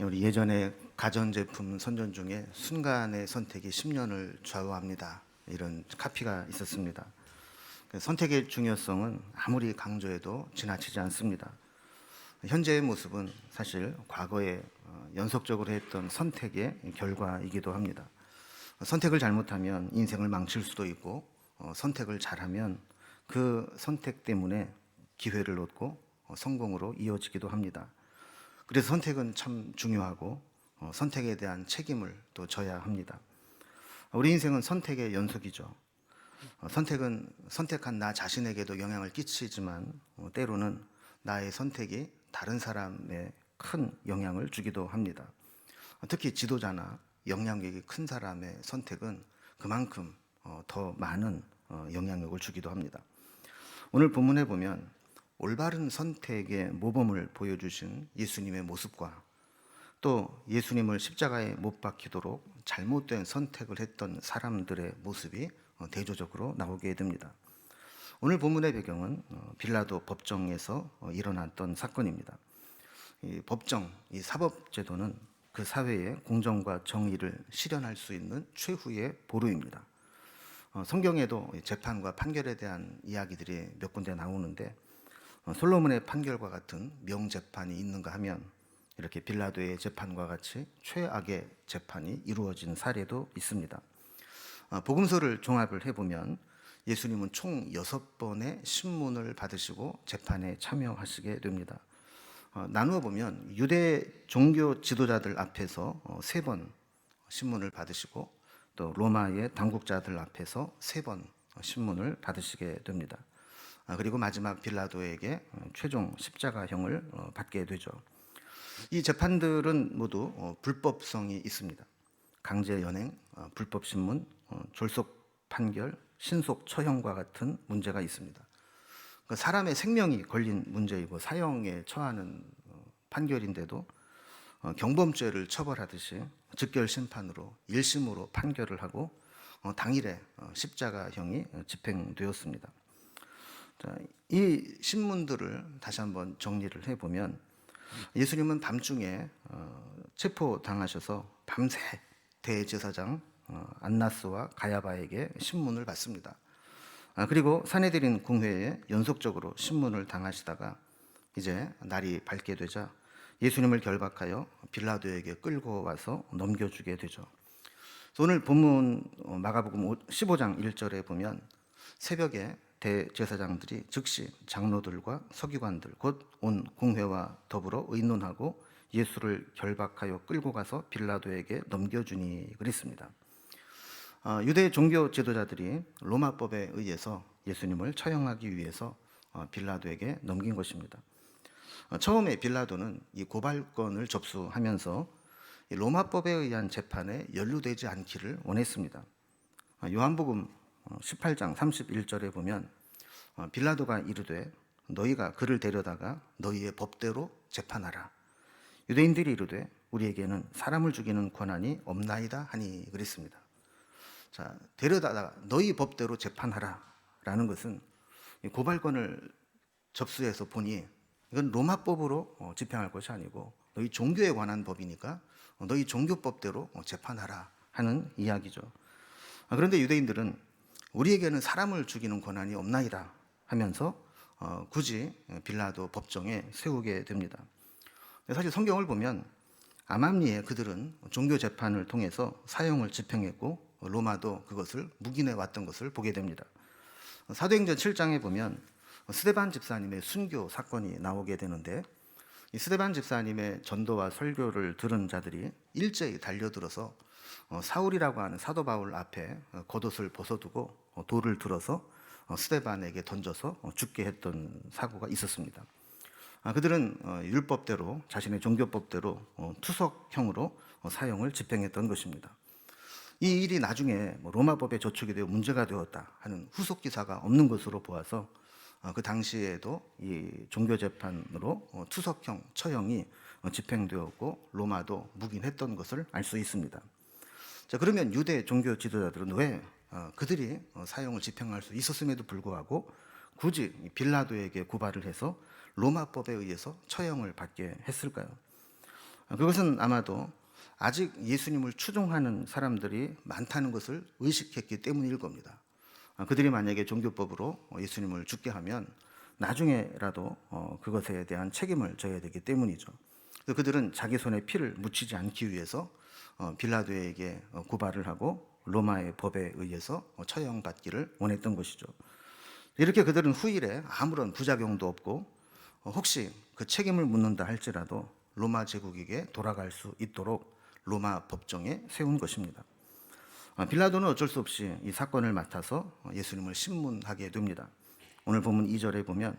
우리 예전에 가전제품 선전 중에 순간의 선택이 10년을 좌우합니다. 이런 카피가 있었습니다. 선택의 중요성은 아무리 강조해도 지나치지 않습니다. 현재의 모습은 사실 과거에 연속적으로 했던 선택의 결과이기도 합니다. 선택을 잘못하면 인생을 망칠 수도 있고, 선택을 잘하면 그 선택 때문에 기회를 얻고 성공으로 이어지기도 합니다. 그래서 선택은 참 중요하고 선택에 대한 책임을 또 져야 합니다. 우리 인생은 선택의 연속이죠. 선택은 선택한 나 자신에게도 영향을 끼치지만 때로는 나의 선택이 다른 사람에 큰 영향을 주기도 합니다. 특히 지도자나 영향력이 큰 사람의 선택은 그만큼 더 많은 영향력을 주기도 합니다. 오늘 본문에 보면 올바른 선택의 모범을 보여주신 예수님의 모습과 또 예수님을 십자가에 못 박히도록 잘못된 선택을 했던 사람들의 모습이 대조적으로 나오게 됩니다. 오늘 본문의 배경은 빌라도 법정에서 일어났던 사건입니다. 이 법정, 이 사법제도는 그 사회의 공정과 정의를 실현할 수 있는 최후의 보루입니다. 성경에도 재판과 판결에 대한 이야기들이 몇 군데 나오는데 솔로몬의 판결과 같은 명재판이 있는가 하면 이렇게 빌라도의 재판과 같이 최악의 재판이 이루어진 사례도 있습니다. 복음서를 종합을 해보면 예수님은 총 6번의 신문을 받으시고 재판에 참여하시게 됩니다. 나누어 보면 유대 종교 지도자들 앞에서 3번 신문을 받으시고 또 로마의 당국자들 앞에서 3번 신문을 받으시게 됩니다. 그리고 마지막 빌라도에게 최종 십자가형을 받게 되죠. 이 재판들은 모두 불법성이 있습니다. 강제 연행, 불법 신문, 졸속 판결, 신속 처형과 같은 문제가 있습니다. 사람의 생명이 걸린 문제이고 사형에 처하는 판결인데도 경범죄를 처벌하듯이 즉결 심판으로 1심으로 판결을 하고 당일에 십자가형이 집행되었습니다. 이 신문들을 다시 한번 정리를 해보면 예수님은 밤중에 체포당하셔서 밤새 대제사장 안나스와 가야바에게 신문을 받습니다. 그리고 산헤드린 공회에 연속적으로 신문을 당하시다가 이제 날이 밝게 되자 예수님을 결박하여 빌라도에게 끌고 와서 넘겨주게 되죠. 오늘 본문 마가복음 15장 1절에 보면 새벽에 대제사장들이 즉시 장로들과 서기관들 곧 온 공회와 더불어 의논하고 예수를 결박하여 끌고 가서 빌라도에게 넘겨주니 그랬습니다. 유대 종교 지도자들이 로마법에 의해서 예수님을 처형하기 위해서 빌라도에게 넘긴 것입니다. 처음에 빌라도는 이 고발건을 접수하면서 로마법에 의한 재판에 연루되지 않기를 원했습니다. 요한복음 18장 31절에 보면 빌라도가 이르되 너희가 그를 데려다가 너희의 법대로 재판하라. 유대인들이 이르되 우리에게는 사람을 죽이는 권한이 없나이다 하니 그랬습니다. 자, 데려다가 너희 법대로 재판하라 라는 것은 고발건을 접수해서 보니 이건 로마법으로 집행할 것이 아니고 너희 종교에 관한 법이니까 너희 종교법대로 재판하라 하는 이야기죠. 그런데 유대인들은 우리에게는 사람을 죽이는 권한이 없나이다 하면서 굳이 빌라도 법정에 세우게 됩니다. 사실 성경을 보면 암암리에 그들은 종교 재판을 통해서 사형을 집행했고 로마도 그것을 묵인해 왔던 것을 보게 됩니다. 사도행전 7장에 보면 스데반 집사님의 순교 사건이 나오게 되는데 이 스데반 집사님의 전도와 설교를 들은 자들이 일제히 달려들어서 사울이라고 하는 사도 바울 앞에 겉옷을 벗어두고 돌을 들어서 스데반에게 던져서 죽게 했던 사고가 있었습니다. 그들은 율법대로 자신의 종교법대로 투석형으로 사형을 집행했던 것입니다. 이 일이 나중에 로마법에 저촉이 되어 문제가 되었다 하는 후속 기사가 없는 것으로 보아서 그 당시에도 이 종교재판으로 투석형, 처형이 집행되었고 로마도 묵인했던 것을 알 수 있습니다. 자, 그러면 유대 종교 지도자들은 왜 그들이 사형을 집행할 수 있었음에도 불구하고 굳이 빌라도에게 고발을 해서 로마법에 의해서 처형을 받게 했을까요? 그것은 아마도 아직 예수님을 추종하는 사람들이 많다는 것을 의식했기 때문일 겁니다. 그들이 만약에 종교법으로 예수님을 죽게 하면 나중에라도 그것에 대한 책임을 져야 되기 때문이죠. 그래서 그들은 자기 손에 피를 묻히지 않기 위해서 빌라도에게 고발을 하고 로마의 법에 의해서 처형받기를 원했던 것이죠. 이렇게 그들은 후일에 아무런 부작용도 없고 혹시 그 책임을 묻는다 할지라도 로마 제국에게 돌아갈 수 있도록 로마 법정에 세운 것입니다. 빌라도는 어쩔 수 없이 이 사건을 맡아서 예수님을 신문하게 됩니다. 오늘 본문 2절에 보면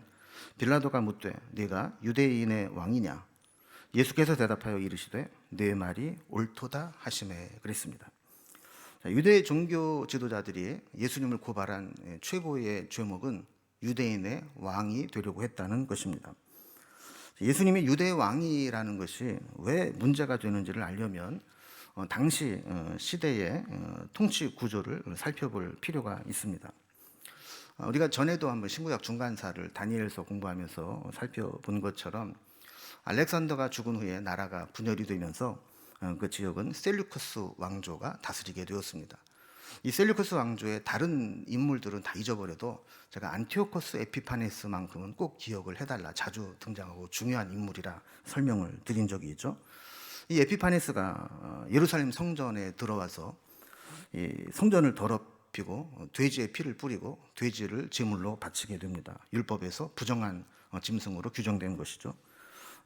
빌라도가 묻되 네가 유대인의 왕이냐? 예수께서 대답하여 이르시되 네 말이 옳도다 하시매 그랬습니다. 유대 종교 지도자들이 예수님을 고발한 최고의 죄목은 유대인의 왕이 되려고 했다는 것입니다. 예수님이 유대의 왕이라는 것이 왜 문제가 되는지를 알려면 당시 시대의 통치 구조를 살펴볼 필요가 있습니다. 우리가 전에도 한번 신구약 중간사를 다니엘서 공부하면서 살펴본 것처럼 알렉산더가 죽은 후에 나라가 분열이 되면서 그 지역은 셀류커스 왕조가 다스리게 되었습니다. 이 셀류커스 왕조의 다른 인물들은 다 잊어버려도 제가 안티오코스 에피파네스만큼은 꼭 기억을 해달라, 자주 등장하고 중요한 인물이라 설명을 드린 적이 있죠. 이 에피파네스가 예루살렘 성전에 들어와서 이 성전을 더럽히고 돼지의 피를 뿌리고 돼지를 제물로 바치게 됩니다. 율법에서 부정한 짐승으로 규정된 것이죠.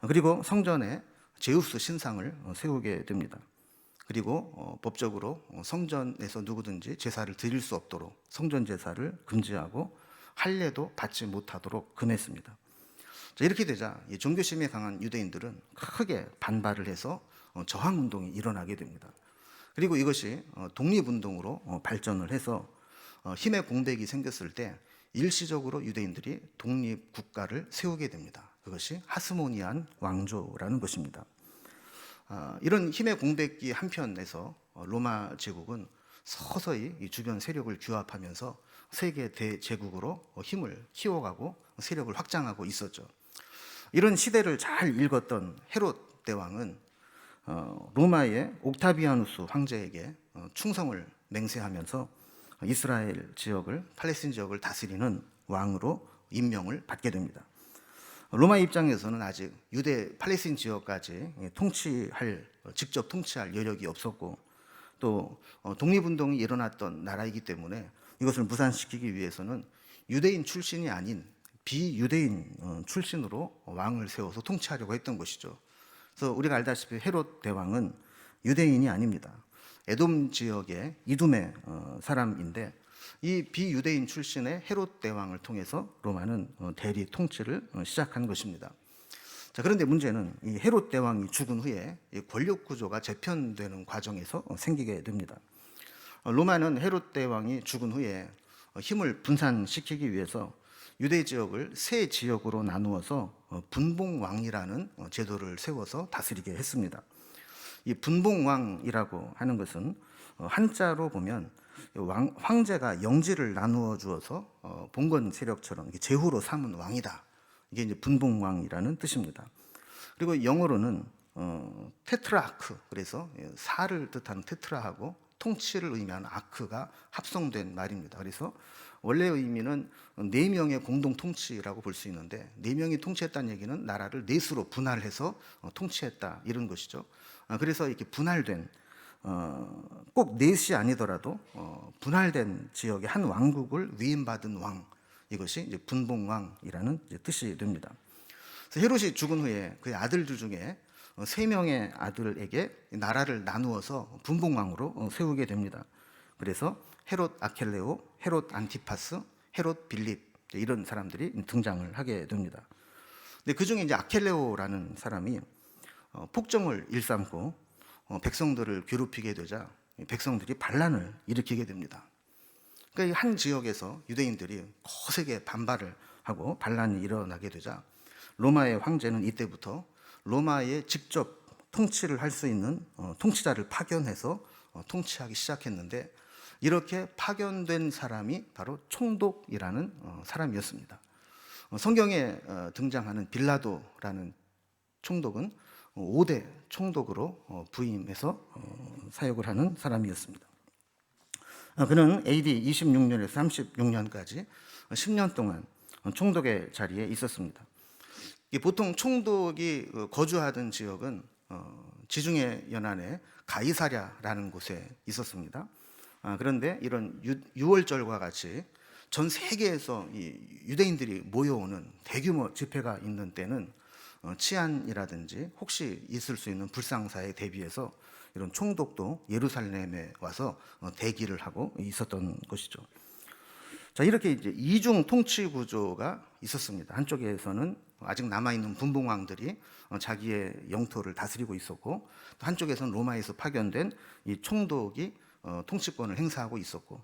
그리고 성전에 제우스 신상을 세우게 됩니다. 그리고 법적으로 성전에서 누구든지 제사를 드릴 수 없도록 성전 제사를 금지하고 할례도 받지 못하도록 금했습니다. 이렇게 되자 종교심에 강한 유대인들은 크게 반발을 해서 저항운동이 일어나게 됩니다. 그리고 이것이 독립운동으로 발전을 해서 힘의 공백이 생겼을 때 일시적으로 유대인들이 독립국가를 세우게 됩니다. 그것이 하스모니안 왕조라는 것입니다. 이런 힘의 공백기 한편에서 로마 제국은 서서히 이 주변 세력을 규합하면서 세계 대제국으로 힘을 키워가고 세력을 확장하고 있었죠. 이런 시대를 잘 읽었던 헤롯 대왕은 로마의 옥타비아누스 황제에게 충성을 맹세하면서 이스라엘 지역을, 팔레스틴 지역을 다스리는 왕으로 임명을 받게 됩니다. 로마 입장에서는 아직 유대 팔레스틴 지역까지 직접 통치할 여력이 없었고 또 독립운동이 일어났던 나라이기 때문에 이것을 무산시키기 위해서는 유대인 출신이 아닌 비유대인 출신으로 왕을 세워서 통치하려고 했던 것이죠. 그래서 우리가 알다시피 헤롯 대왕은 유대인이 아닙니다. 에돔 지역의 이둠의 사람인데 이 비유대인 출신의 헤롯 대왕을 통해서 로마는 대리 통치를 시작한 것입니다. 자, 그런데 문제는 이 헤롯 대왕이 죽은 후에 이 권력 구조가 재편되는 과정에서 생기게 됩니다. 로마는 헤롯 대왕이 죽은 후에 힘을 분산시키기 위해서 유대 지역을 세 지역으로 나누어서 분봉왕이라는 제도를 세워서 다스리게 했습니다. 이 분봉왕이라고 하는 것은 한자로 보면 황제가 영지를 나누어 주어서 봉건 세력처럼 제후로 삼은 왕이다. 이게 이제 분봉왕이라는 뜻입니다. 그리고 영어로는 테트라아크, 그래서 사를 뜻하는 테트라하고 통치를 의미하는 아크가 합성된 말입니다. 그래서 원래 의미는 4명의 공동 통치라고 볼 수 있는데 4명이 통치했다는 얘기는 나라를 넷으로 분할해서 통치했다 이런 것이죠. 그래서 이렇게 분할된 꼭 넷이 아니더라도 분할된 지역의 한 왕국을 위임받은 왕, 이것이 이제 분봉왕이라는 이제 뜻이 됩니다. 그래서 헤롯이 죽은 후에 그의 아들들 중에 3명의 아들에게 나라를 나누어서 분봉왕으로 세우게 됩니다. 그래서 헤롯 아켈레오, 헤롯 안티파스, 헤롯 빌립 이런 사람들이 등장을 하게 됩니다. 근데 그 중에 이제 아켈레오라는 사람이 폭정을 일삼고 백성들을 괴롭히게 되자 백성들이 반란을 일으키게 됩니다. 그러니까 한 지역에서 유대인들이 거세게 반발을 하고 반란이 일어나게 되자 로마의 황제는 이때부터 로마에 직접 통치를 할 수 있는 통치자를 파견해서 통치하기 시작했는데 이렇게 파견된 사람이 바로 총독이라는 사람이었습니다. 성경에 등장하는 빌라도라는 총독은 5대 총독으로 부임해서 사역을 하는 사람이었습니다. 그는 AD 26년에서 36년까지 10년 동안 총독의 자리에 있었습니다. 보통 총독이 거주하던 지역은 지중해 연안의 가이사랴라는 곳에 있었습니다. 그런데 이런 유월절과 같이 전 세계에서 이 유대인들이 모여오는 대규모 집회가 있는 때는 치안이라든지 혹시 있을 수 있는 불상사에 대비해서 이런 총독도 예루살렘에 와서 대기를 하고 있었던 것이죠. 자, 이렇게 이제 이중 통치 구조가 있었습니다. 한쪽에서는 아직 남아있는 분봉왕들이 자기의 영토를 다스리고 있었고, 또 한쪽에서는 로마에서 파견된 이 총독이 통치권을 행사하고 있었고,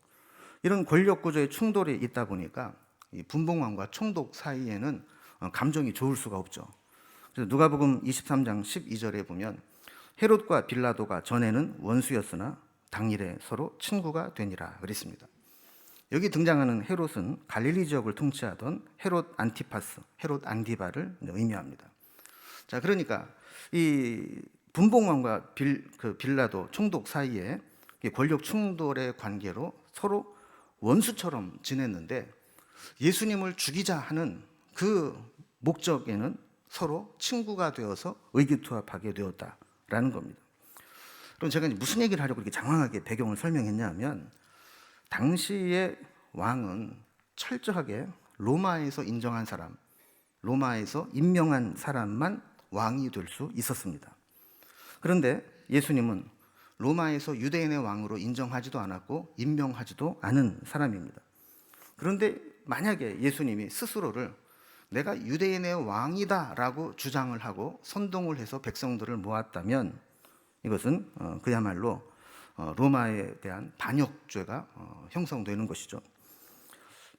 이런 권력 구조의 충돌이 있다 보니까 이 분봉왕과 총독 사이에는 감정이 좋을 수가 없죠. 그래서 누가복음 23장 12절에 보면 헤롯과 빌라도가 전에는 원수였으나 당일에 서로 친구가 되니라 그랬습니다. 여기 등장하는 헤롯은 갈릴리 지역을 통치하던 헤롯 안티파스, 헤롯 안디바를 의미합니다. 자, 그러니까 이 분봉왕과 빌라도 총독 사이에 권력 충돌의 관계로 서로 원수처럼 지냈는데, 예수님을 죽이자 하는 그 목적에는 서로 친구가 되어서 의기투합하게 되었다라는 겁니다. 그럼 제가 무슨 얘기를 하려고 이렇게 장황하게 배경을 설명했냐면, 당시의 왕은 철저하게 로마에서 인정한 사람, 로마에서 임명한 사람만 왕이 될 수 있었습니다. 그런데 예수님은 로마에서 유대인의 왕으로 인정하지도 않았고 임명하지도 않은 사람입니다. 그런데 만약에 예수님이 스스로를 내가 유대인의 왕이다라고 주장을 하고 선동을 해서 백성들을 모았다면 이것은 그야말로 로마에 대한 반역죄가 형성되는 것이죠.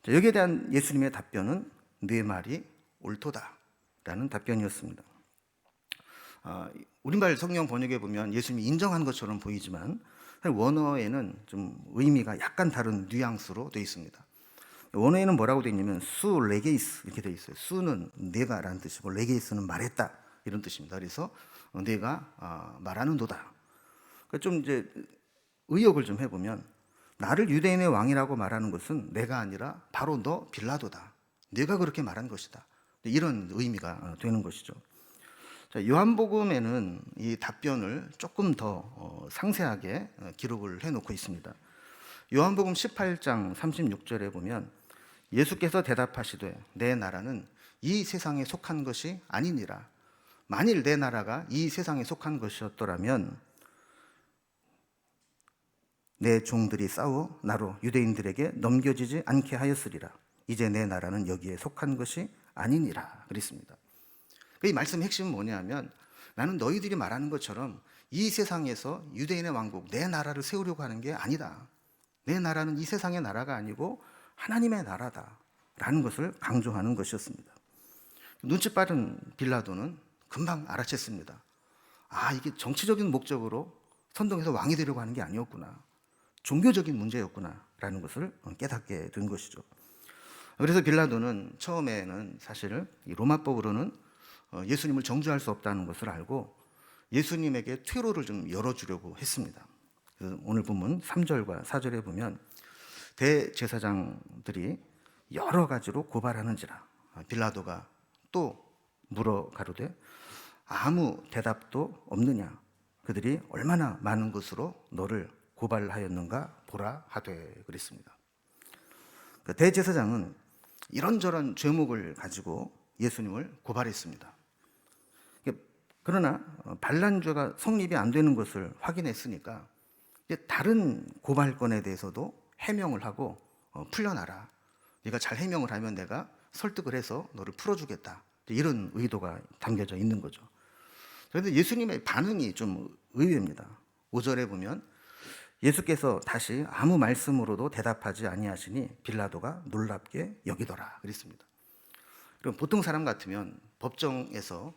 여기에 대한 예수님의 답변은 네 말이 옳도다라는 답변이었습니다. 우리말 성경 번역에 보면 예수님이 인정한 것처럼 보이지만 원어에는 좀 의미가 약간 다른 뉘앙스로 되어 있습니다. 원어에는 뭐라고 되어 있냐면 수 레게이스 이렇게 되어 있어요. 수는 내가라는 뜻이고 레게이스는 말했다 이런 뜻입니다. 그래서 내가 말하는도다. 좀 이제 의역을 좀 해보면 나를 유대인의 왕이라고 말하는 것은 내가 아니라 바로 너 빌라도다. 네가 그렇게 말한 것이다. 이런 의미가 되는 것이죠. 자, 요한복음에는 이 답변을 조금 더 상세하게 기록을 해놓고 있습니다. 요한복음 18장 36절에 보면 예수께서 대답하시되 내 나라는 이 세상에 속한 것이 아니니라. 만일 내 나라가 이 세상에 속한 것이었더라면 내 종들이 싸워 나로 유대인들에게 넘겨지지 않게 하였으리라. 이제 내 나라는 여기에 속한 것이 아니니라 그랬습니다. 이 말씀의 핵심은 뭐냐면 나는 너희들이 말하는 것처럼 이 세상에서 유대인의 왕국 내 나라를 세우려고 하는 게 아니다. 내 나라는 이 세상의 나라가 아니고 하나님의 나라다라는 것을 강조하는 것이었습니다. 눈치 빠른 빌라도는 금방 알아챘습니다. 이게 정치적인 목적으로 선동해서 왕이 되려고 하는 게 아니었구나. 종교적인 문제였구나라는 것을 깨닫게 된 것이죠. 그래서 빌라도는 처음에는 사실 이 로마법으로는 예수님을 정죄할 수 없다는 것을 알고 예수님에게 퇴로를 좀 열어주려고 했습니다. 오늘 본문 3절과 4절에 보면 대제사장들이 여러 가지로 고발하는지라 빌라도가 또 물어 가로되 아무 대답도 없느냐 그들이 얼마나 많은 것으로 너를 고발하였는가 보라 하되 그랬습니다. 대제사장은 이런저런 죄목을 가지고 예수님을 고발했습니다. 그러나 반란죄가 성립이 안 되는 것을 확인했으니까 다른 고발건에 대해서도 해명을 하고 풀려나라. 네가 잘 해명을 하면 내가 설득을 해서 너를 풀어주겠다. 이런 의도가 담겨져 있는 거죠. 그런데 예수님의 반응이 좀 의외입니다. 5절에 보면 예수께서 다시 아무 말씀으로도 대답하지 아니하시니 빌라도가 놀랍게 여기더라 그랬습니다. 그럼 보통 사람 같으면 법정에서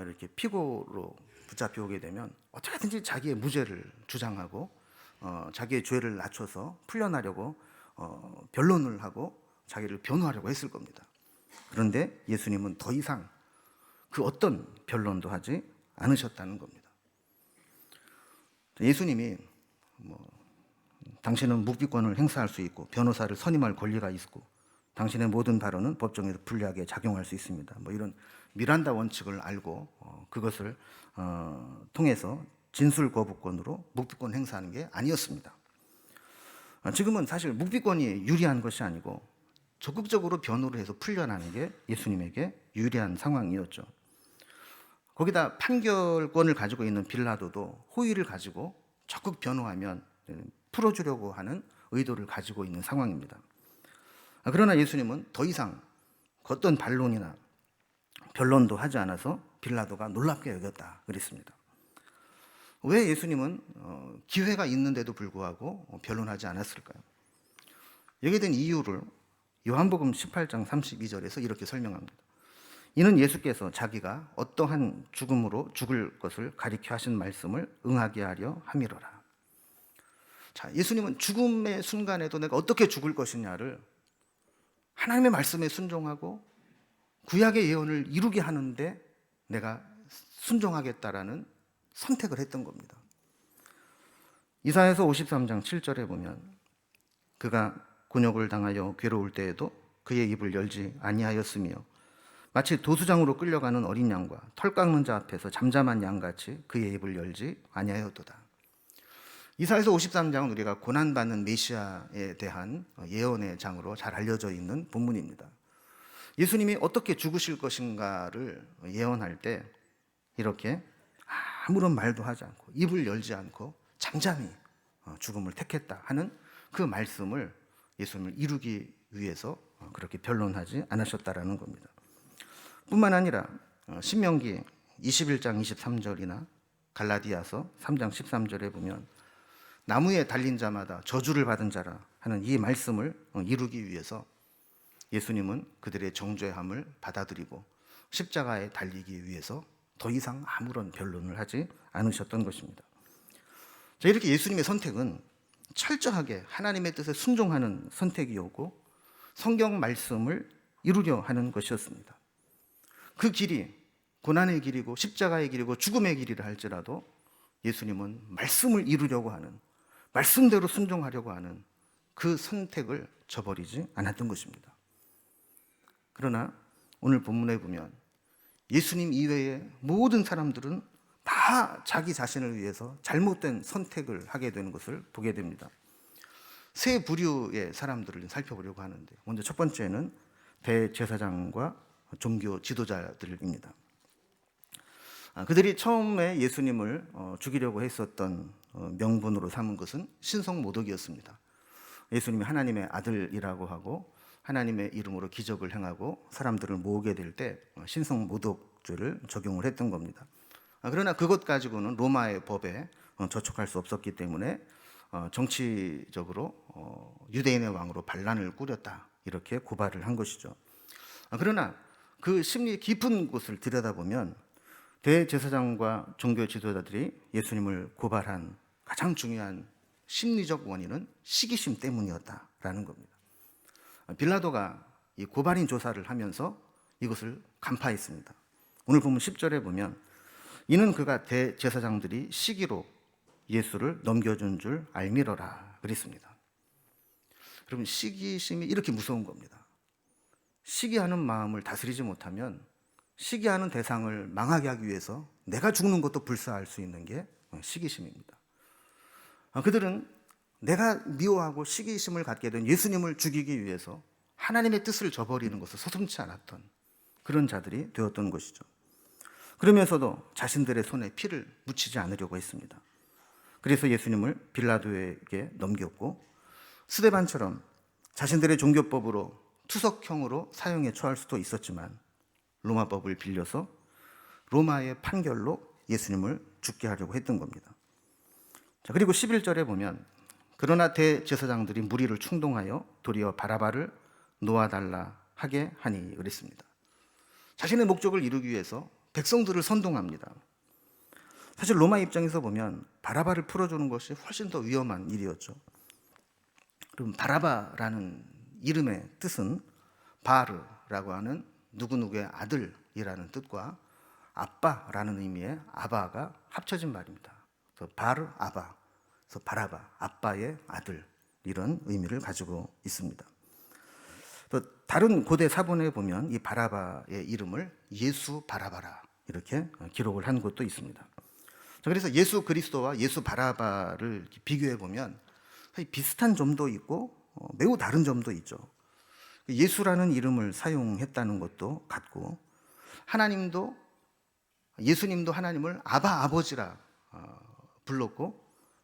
이렇게 피고로 붙잡혀 오게 되면 어떻게든지 자기의 무죄를 주장하고 자기의 죄를 낮춰서 풀려나려고 변론을 하고 자기를 변호하려고 했을 겁니다. 그런데 예수님은 더 이상 그 어떤 변론도 하지 않으셨다는 겁니다. 예수님이 당신은 묵비권을 행사할 수 있고 변호사를 선임할 권리가 있고 당신의 모든 발언은 법정에서 불리하게 작용할 수 있습니다. 이런 미란다 원칙을 알고 그것을 통해서 진술 거부권으로 묵비권 행사하는 게 아니었습니다. 지금은 사실 묵비권이 유리한 것이 아니고 적극적으로 변호를 해서 풀려나는 게 예수님에게 유리한 상황이었죠. 거기다 판결권을 가지고 있는 빌라도도 호의를 가지고 적극 변호하면 풀어주려고 하는 의도를 가지고 있는 상황입니다. 그러나 예수님은 더 이상 어떤 반론이나 변론도 하지 않아서 빌라도가 놀랍게 여겼다 그랬습니다. 왜 예수님은 기회가 있는데도 불구하고 변론하지 않았을까요? 여기에 대한 이유를 요한복음 18장 32절에서 이렇게 설명합니다. 이는 예수께서 자기가 어떠한 죽음으로 죽을 것을 가리켜 하신 말씀을 응하게 하려 함이로라. 자, 예수님은 죽음의 순간에도 내가 어떻게 죽을 것이냐를 하나님의 말씀에 순종하고 구약의 예언을 이루게 하는데 내가 순종하겠다라는 선택을 했던 겁니다. 이사야서 53장 7절에 보면 그가 곤욕을 당하여 괴로울 때에도 그의 입을 열지 아니하였으며 마치 도수장으로 끌려가는 어린 양과 털 깎는 자 앞에서 잠잠한 양같이 그의 입을 열지 아니하였도다. 이사야서 53장은 우리가 고난받는 메시아에 대한 예언의 장으로 잘 알려져 있는 본문입니다. 예수님이 어떻게 죽으실 것인가를 예언할 때 이렇게 아무런 말도 하지 않고 입을 열지 않고 잠잠히 죽음을 택했다 하는 그 말씀을 예수님을 이루기 위해서 그렇게 변론하지 않으셨다라는 겁니다. 뿐만 아니라 신명기 21장 23절이나 갈라디아서 3장 13절에 보면 나무에 달린 자마다 저주를 받은 자라 하는 이 말씀을 이루기 위해서 예수님은 그들의 정죄함을 받아들이고 십자가에 달리기 위해서 더 이상 아무런 변론을 하지 않으셨던 것입니다. 자, 이렇게 예수님의 선택은 철저하게 하나님의 뜻에 순종하는 선택이었고 성경 말씀을 이루려 하는 것이었습니다. 그 길이 고난의 길이고 십자가의 길이고 죽음의 길이라 할지라도 예수님은 말씀을 이루려고 하는, 말씀대로 순종하려고 하는 그 선택을 저버리지 않았던 것입니다. 그러나 오늘 본문에 보면 예수님 이외의 모든 사람들은 다 자기 자신을 위해서 잘못된 선택을 하게 되는 것을 보게 됩니다. 세 부류의 사람들을 살펴보려고 하는데, 먼저 첫 번째는 대제사장과 종교 지도자들입니다. 그들이 처음에 예수님을 죽이려고 했었던 명분으로 삼은 것은 신성모독이었습니다. 예수님이 하나님의 아들이라고 하고 하나님의 이름으로 기적을 행하고 사람들을 모으게 될 때 신성모독죄를 적용을 했던 겁니다. 그러나 그것 가지고는 로마의 법에 저촉할 수 없었기 때문에 정치적으로 유대인의 왕으로 반란을 꾸렸다, 이렇게 고발을 한 것이죠. 그러나 그 심리 깊은 곳을 들여다보면 대제사장과 종교 지도자들이 예수님을 고발한 가장 중요한 심리적 원인은 시기심 때문이었다라는 겁니다. 빌라도가 이 고발인 조사를 하면서 이것을 간파했습니다. 오늘 보면 10절에 보면 이는 그가 대제사장들이 시기로 예수를 넘겨준 줄 알미러라 그랬습니다. 여러분, 시기심이 이렇게 무서운 겁니다. 시기하는 마음을 다스리지 못하면 시기하는 대상을 망하게 하기 위해서 내가 죽는 것도 불사할 수 있는 게 시기심입니다. 그들은 내가 미워하고 시기심을 갖게 된 예수님을 죽이기 위해서 하나님의 뜻을 저버리는 것을 서슴지 않았던 그런 자들이 되었던 것이죠. 그러면서도 자신들의 손에 피를 묻히지 않으려고 했습니다. 그래서 예수님을 빌라도에게 넘겼고 스데반처럼 자신들의 종교법으로 투석형으로 사형에 처할 수도 있었지만 로마법을 빌려서 로마의 판결로 예수님을 죽게 하려고 했던 겁니다. 자, 그리고 11절에 보면 그러나 대제사장들이 무리를 충동하여 도리어 바라바를 놓아달라 하게 하니 그랬습니다. 자신의 목적을 이루기 위해서 백성들을 선동합니다. 사실 로마 입장에서 보면 바라바를 풀어주는 것이 훨씬 더 위험한 일이었죠. 그럼 바라바라는 이름의 뜻은 바르라고 하는 누구누구의 아들이라는 뜻과 아빠라는 의미의 아바가 합쳐진 말입니다. 그래서 바르 아바, 그래서 바라바, 아빠의 아들, 이런 의미를 가지고 있습니다. 또 다른 고대 사본에 보면 이 바라바의 이름을 예수 바라바라 이렇게 기록을 한 곳도 있습니다. 그래서 예수 그리스도와 예수 바라바를 비교해 보면 비슷한 점도 있고 매우 다른 점도 있죠. 예수라는 이름을 사용했다는 것도 같고, 하나님도, 예수님도 하나님을 아바 아버지라 불렀고,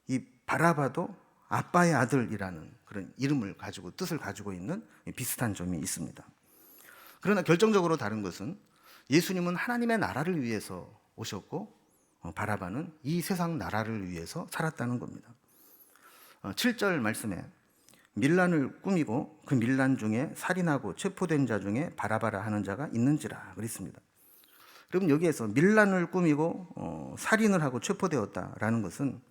이 바라바도 아빠의 아들이라는 그런 이름을 가지고, 뜻을 가지고 있는 비슷한 점이 있습니다. 그러나 결정적으로 다른 것은 예수님은 하나님의 나라를 위해서 오셨고, 바라바는 이 세상 나라를 위해서 살았다는 겁니다. 7절 말씀에 밀란을 꾸미고 그 밀란 중에 살인하고 체포된 자 중에 바라바라 하는 자가 있는지라 그랬습니다. 그럼 여기에서 밀란을 꾸미고 살인을 하고 체포되었다라는 것은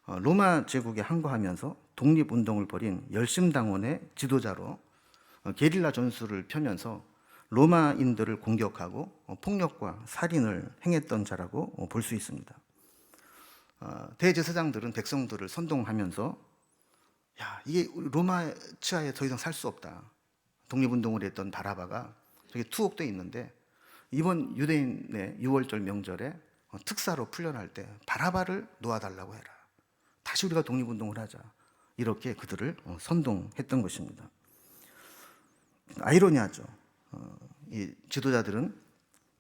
로마 제국에 항거하면서 독립운동을 벌인 열심당원의 지도자로 게릴라 전술을 펴면서 로마인들을 공격하고 폭력과 살인을 행했던 자라고 볼 수 있습니다. 대제사장들은 백성들을 선동하면서 이게 로마 치하에 더 이상 살 수 없다. 독립운동을 했던 바라바가 저기 투옥돼 있는데 이번 유대인의 6월절 명절에 특사로 풀려날 때 바라바를 놓아달라고 해라. 다시 우리가 독립운동을 하자. 이렇게 그들을 선동했던 것입니다. 아이러니하죠. 이 지도자들은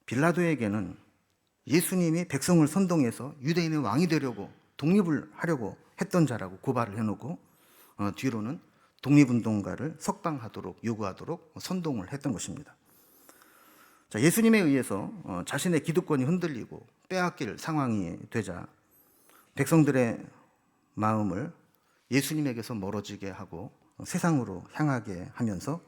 빌라도에게는 예수님이 백성을 선동해서 유대인의 왕이 되려고 독립을 하려고 했던 자라고 고발을 해놓고 뒤로는 독립운동가를 석방하도록 요구하도록 선동을 했던 것입니다. 자, 예수님에 의해서 자신의 기득권이 흔들리고 빼앗길 상황이 되자 백성들의 마음을 예수님에게서 멀어지게 하고 세상으로 향하게 하면서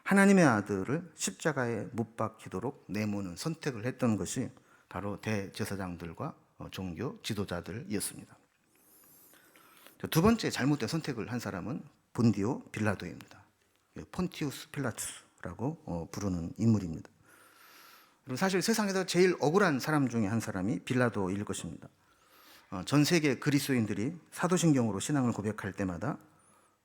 하나님의 아들을 십자가에 못 박히도록 내모는 선택을 했던 것이 바로 대제사장들과 종교 지도자들이었습니다. 두 번째 잘못된 선택을 한 사람은 본디오 빌라도입니다. 폰티우스 필라투스라고 부르는 인물입니다. 그리고 사실 세상에서 제일 억울한 사람 중에 한 사람이 빌라도일 것입니다. 전 세계 그리스도인들이 사도신경으로 신앙을 고백할 때마다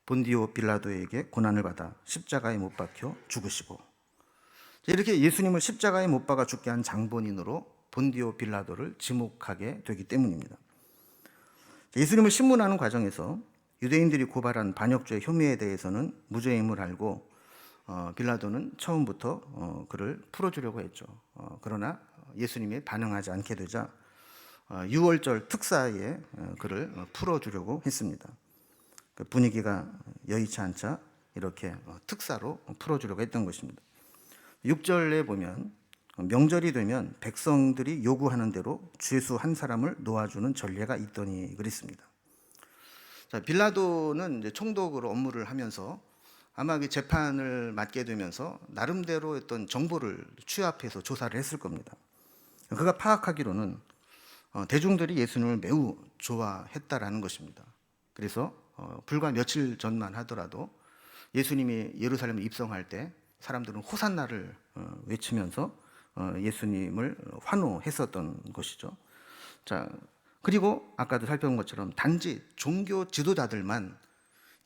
본디오 빌라도에게 고난을 받아 십자가에 못 박혀 죽으시고, 이렇게 예수님을 십자가에 못 박아 죽게 한 장본인으로 본디오 빌라도를 지목하게 되기 때문입니다. 예수님을 신문하는 과정에서 유대인들이 고발한 반역죄 혐의에 대해서는 무죄임을 알고 빌라도는 처음부터 그를 풀어주려고 했죠. 그러나 예수님이 반응하지 않게 되자 6월절 특사에 그를 풀어주려고 했습니다. 그 분위기가 여의치 않자 이렇게 특사로 풀어주려고 했던 것입니다. 6절에 보면 명절이 되면 백성들이 요구하는 대로 죄수 한 사람을 놓아주는 전례가 있더니 그랬습니다. 자, 빌라도는 이제 총독으로 업무를 하면서 아마 그 재판을 맡게 되면서 나름대로 어떤 정보를 취합해서 조사를 했을 겁니다. 그가 파악하기로는 대중들이 예수님을 매우 좋아했다라는 것입니다. 그래서 불과 며칠 전만 하더라도 예수님이 예루살렘에 입성할 때 사람들은 호산나를 외치면서 예수님을 환호했었던 것이죠. 자, 그리고 아까도 살펴본 것처럼 단지 종교 지도자들만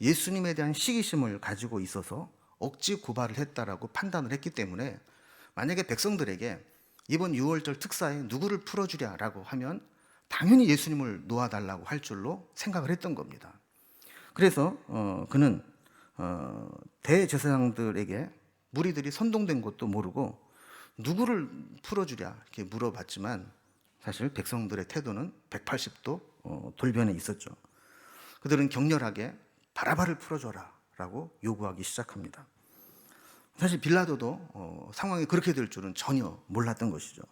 예수님에 대한 시기심을 가지고 있어서 억지 고발을 했다라고 판단을 했기 때문에 만약에 백성들에게 이번 6월절 특사에 누구를 풀어주랴라고 하면 당연히 예수님을 놓아달라고 할 줄로 생각을 했던 겁니다. 그래서 그는 대제사장들에게 무리들이 선동된 것도 모르고 누구를 풀어주랴 이렇게 물어봤지만 사실 백성들의 태도는 180도 돌변해 있었죠. 그들은 격렬하게 바라바를 풀어줘라 라고 요구하기 시작합니다. 사실 빌라도도 상황이 그렇게 될 줄은 전혀 몰랐던 것이죠.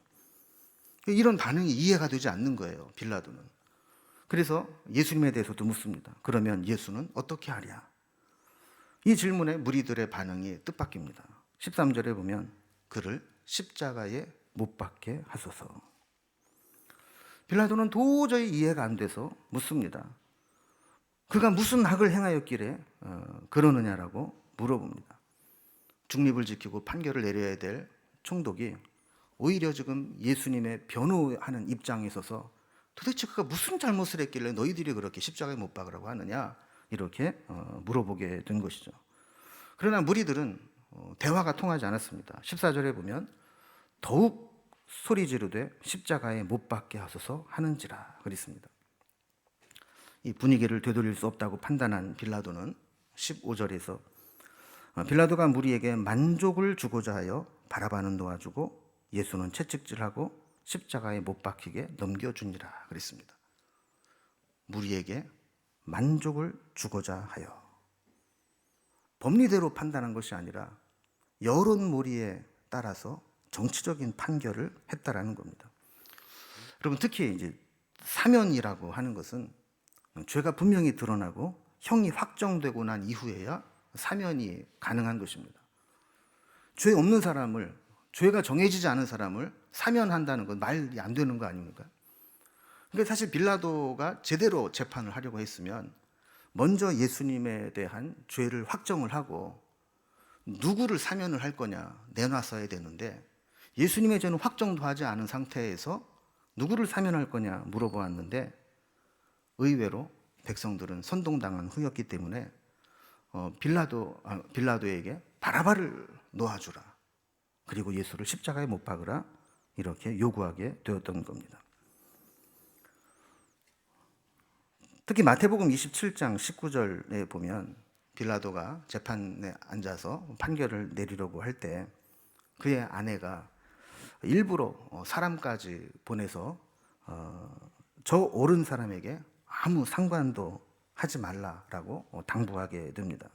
이런 반응이 이해가 되지 않는 거예요, 빌라도는. 그래서 예수님에 대해서도 묻습니다. 그러면 예수는 어떻게 하랴? 이 질문에 무리들의 반응이 뜻밖입니다. 13절에 보면 그를 십자가에 못 박게 하소서. 빌라도는 도저히 이해가 안 돼서 묻습니다. 그가 무슨 악을 행하였기래 그러느냐라고 물어봅니다. 중립을 지키고 판결을 내려야 될 총독이 오히려 지금 예수님의 변호하는 입장에 있어서 도대체 그가 무슨 잘못을 했길래 너희들이 그렇게 십자가에 못 박으라고 하느냐, 이렇게 물어보게 된 것이죠. 그러나 무리들은 대화가 통하지 않았습니다. 14절에 보면 더욱 소리 지르되 십자가에 못 박게 하소서 하는지라 그랬습니다. 이 분위기를 되돌릴 수 없다고 판단한 빌라도는 15절에서 빌라도가 무리에게 만족을 주고자 하여 바라바는 놓아주고 예수는 채찍질하고 십자가에 못 박히게 넘겨주니라 그랬습니다. 무리에게 만족을 주고자 하여, 법리대로 판단한 것이 아니라 여론몰이에 따라서 정치적인 판결을 했다라는 겁니다. 여러분, 특히 이제 사면이라고 하는 것은 죄가 분명히 드러나고 형이 확정되고 난 이후에야 사면이 가능한 것입니다. 죄 없는 사람을, 죄가 정해지지 않은 사람을 사면한다는 건 말이 안 되는 거 아닙니까? 그러니까 사실 빌라도가 제대로 재판을 하려고 했으면 먼저 예수님에 대한 죄를 확정을 하고 누구를 사면을 할 거냐 내놨어야 되는데, 예수님의 죄는 확정도 하지 않은 상태에서 누구를 사면할 거냐 물어보았는데 의외로 백성들은 선동당한 후였기 때문에 빌라도에게 바라바를 놓아주라, 그리고 예수를 십자가에 못 박으라, 이렇게 요구하게 되었던 겁니다. 특히 마태복음 27장 19절에 보면 빌라도가 재판에 앉아서 판결을 내리려고 할 때 그의 아내가 일부러 사람까지 보내서 저 옳은 사람에게 아무 상관도 하지 말라라고 당부하게 됩니다.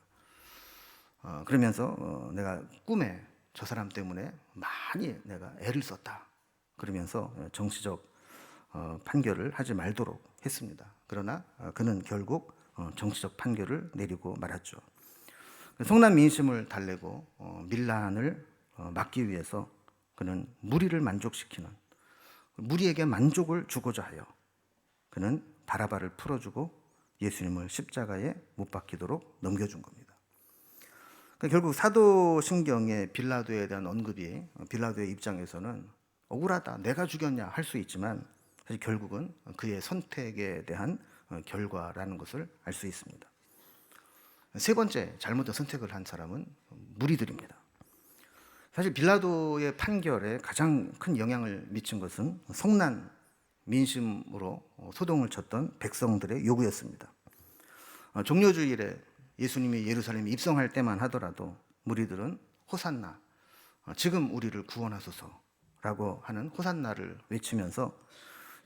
그러면서 내가 꿈에 저 사람 때문에 많이 내가 애를 썼다, 그러면서 정치적 판결을 하지 말도록 했습니다. 그러나 그는 결국 정치적 판결을 내리고 말았죠. 성난 민심을 달래고 밀란을 막기 위해서 그는 무리를 만족시키는, 무리에게 만족을 주고자 하여 그는 바라바를 풀어주고 예수님을 십자가에 못 박히도록 넘겨준 겁니다. 결국 사도신경의 빌라도에 대한 언급이 빌라도의 입장에서는 억울하다, 내가 죽였냐 할 수 있지만 사실 결국은 그의 선택에 대한 결과라는 것을 알 수 있습니다. 세 번째 잘못된 선택을 한 사람은 무리들입니다. 사실 빌라도의 판결에 가장 큰 영향을 미친 것은 성난 민심으로 소동을 쳤던 백성들의 요구였습니다. 종려주일에 예수님이 예루살렘에 입성할 때만 하더라도 무리들은 호산나, 지금 우리를 구원하소서라고 하는 호산나를 외치면서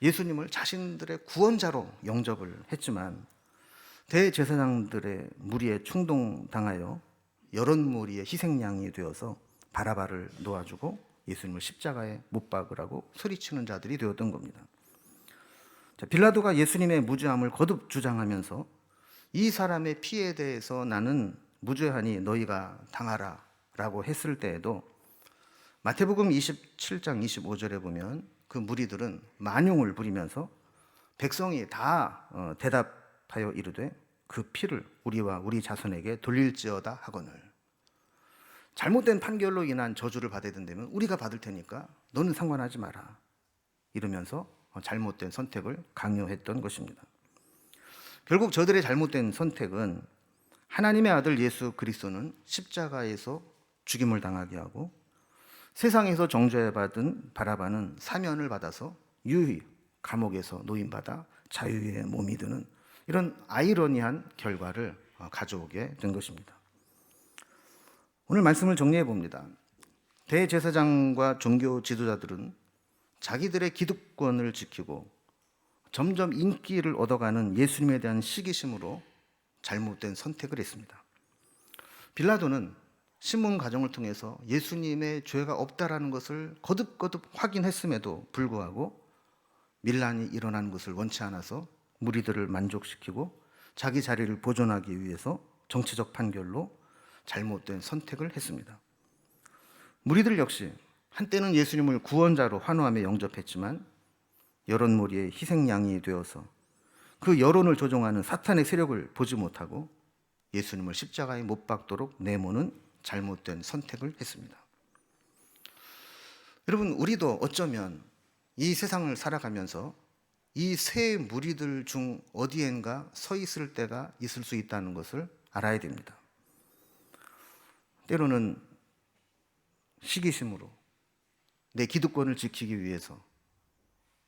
예수님을 자신들의 구원자로 영접을 했지만 대제사장들의 무리에 충동당하여 여론몰이의 희생양이 되어서 바라바를 놓아주고 예수님을 십자가에 못 박으라고 소리치는 자들이 되었던 겁니다. 빌라도가 예수님의 무죄함을 거듭 주장하면서 이 사람의 피에 대해서 나는 무죄하니 너희가 당하라 라고 했을 때에도 마태복음 27장 25절에 보면 그 무리들은 만용을 부리면서 백성이 다 대답하여 이르되 그 피를 우리와 우리 자손에게 돌릴지어다 하거늘, 잘못된 판결로 인한 저주를 받아야 된다면 우리가 받을 테니까 너는 상관하지 마라, 이러면서 잘못된 선택을 강요했던 것입니다. 결국 저들의 잘못된 선택은 하나님의 아들 예수 그리스도는 십자가에서 죽임을 당하게 하고 세상에서 정죄받은 바라바는 사면을 받아서 유히 감옥에서 노임받아 자유의 몸이 드는 이런 아이러니한 결과를 가져오게 된 것입니다. 오늘 말씀을 정리해 봅니다. 대제사장과 종교 지도자들은 자기들의 기득권을 지키고 점점 인기를 얻어가는 예수님에 대한 시기심으로 잘못된 선택을 했습니다. 빌라도는 신문 과정을 통해서 예수님의 죄가 없다라는 것을 거듭거듭 확인했음에도 불구하고 밀란이 일어나는 것을 원치 않아서 무리들을 만족시키고 자기 자리를 보존하기 위해서 정치적 판결로 잘못된 선택을 했습니다. 무리들 역시 한때는 예수님을 구원자로 환호하며 영접했지만 여론몰이의 희생양이 되어서 그 여론을 조종하는 사탄의 세력을 보지 못하고 예수님을 십자가에 못 박도록 내모는 잘못된 선택을 했습니다. 여러분, 우리도 어쩌면 이 세상을 살아가면서 이 세 무리들 중 어디엔가 서 있을 때가 있을 수 있다는 것을 알아야 됩니다. 때로는 시기심으로 내 기득권을 지키기 위해서,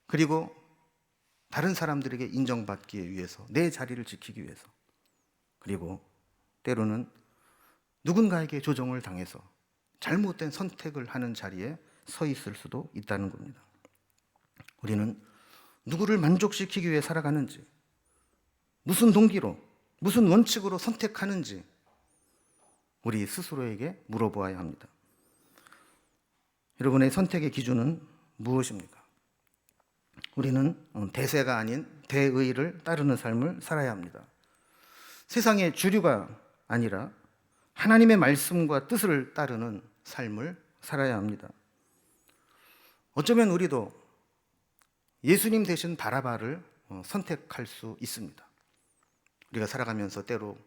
그리고 다른 사람들에게 인정받기 위해서, 내 자리를 지키기 위해서, 그리고 때로는 누군가에게 조종을 당해서 잘못된 선택을 하는 자리에 서 있을 수도 있다는 겁니다. 우리는 누구를 만족시키기 위해 살아가는지, 무슨 동기로, 무슨 원칙으로 선택하는지 우리 스스로에게 물어보아야 합니다. 여러분의 선택의 기준은 무엇입니까? 우리는 대세가 아닌 대의를 따르는 삶을 살아야 합니다. 세상의 주류가 아니라 하나님의 말씀과 뜻을 따르는 삶을 살아야 합니다. 어쩌면 우리도 예수님 대신 바라바를 선택할 수 있습니다. 우리가 살아가면서 때로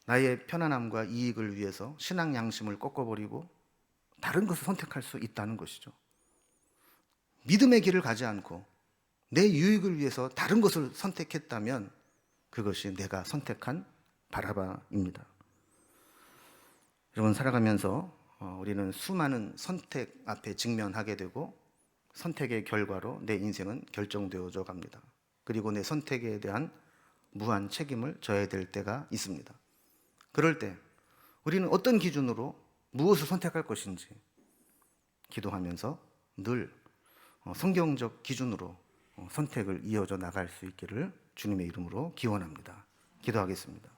나의 편안함과 이익을 위해서 신앙 양심을 꺾어버리고 다른 것을 선택할 수 있다는 것이죠. 믿음의 길을 가지 않고 내 유익을 위해서 다른 것을 선택했다면 그것이 내가 선택한 바라바입니다. 여러분, 살아가면서 우리는 수많은 선택 앞에 직면하게 되고 선택의 결과로 내 인생은 결정되어져 갑니다. 그리고 내 선택에 대한 무한 책임을 져야 될 때가 있습니다. 그럴 때 우리는 어떤 기준으로 무엇을 선택할 것인지 기도하면서 늘 성경적 기준으로 선택을 이어져 나갈 수 있기를 주님의 이름으로 기원합니다. 기도하겠습니다.